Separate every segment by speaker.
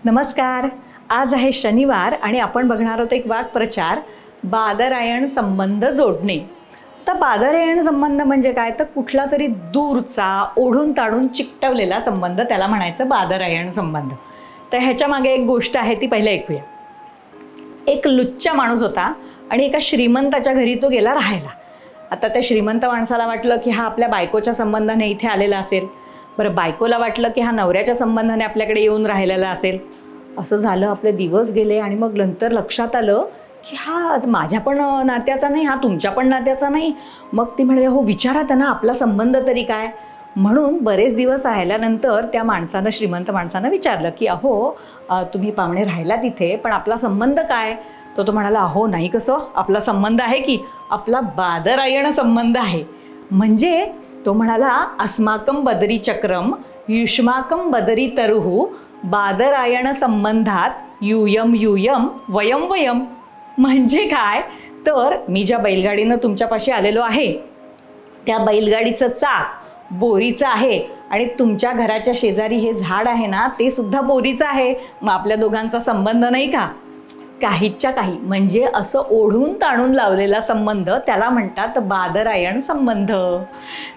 Speaker 1: नमस्कार. आज आहे शनिवार आणि आपण बघणार आहोत एक वाक्प्रचार, बादरायण संबंध जोडणे. तर बादरायण संबंध म्हणजे काय, तर कुठला तरी दूरचा ओढून ताणून चिकटवलेला संबंध, त्याला म्हणायचं बादरायण संबंध. तर ह्याच्या मागे एक गोष्ट आहे, ती पहिलं ऐकूया. एक लुच्चा माणूस होता आणि एका श्रीमंताच्या घरी तो गेला राहायला. आता त्या श्रीमंत माणसाला वाटलं की हा आपल्या बायकोच्या संबंधाने इथे आलेला असेल. बरं, बायकोला वाटलं की हा नवऱ्याच्या संबंधाने आपल्याकडे येऊन राहिलेला असेल. असं झालं, आपले दिवस गेले आणि मग नंतर लक्षात आलं की हा माझ्या पण नात्याचा नाही, हा तुमच्या पण नात्याचा नाही. मग ती म्हणाली, हो विचारा त्यांना आपला संबंध तरी काय. म्हणून बरेच दिवस राहिल्यानंतर त्या माणसानं, श्रीमंत माणसानं विचारलं की अहो तुम्ही पाहुणे राहिला तिथे, पण आपला संबंध काय. तर तो म्हणाला, अहो नाही, कसं आपला संबंध आहे की, आपला बादरायण संबंध आहे. म्हणजे तो म्हणाला, अस्माकं बदरी चक्रम युष्माकं बदरी तरुः बादरायण संबंधात यूयम यूयम वयम वयम. म्हणजे काय, तर मी ज्या बैलगाडीनं तुमच्यापाशी आलेलो आहे, त्या बैलगाडीचं चाक बोरीचं आहे आणि तुमच्या घराच्या शेजारी हे झाड आहे ना, ते सुद्धा बोरीचं आहे. मग आपल्या दोघांचा संबंध नाही का, काहीच्या काही. म्हणजे असं ओढून ताणून लावलेला संबंध, त्याला म्हणतात बादरायण संबंध.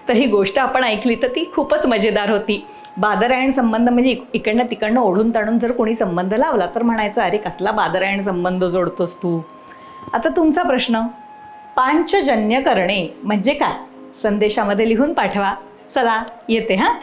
Speaker 1: तर ही गोष्ट आपण ऐकली तर ती खूपच मजेदार होती. बादरायण संबंध म्हणजे इकडनं तिकडनं ओढून ताणून जर कोणी संबंध लावला तर म्हणायचं, अरे कसला बादरायण संबंध जोडतोस तू. आता तुमचा प्रश्न, पांचजन्य करणे म्हणजे काय, संदेशामध्ये लिहून पाठवा. चला येते हां.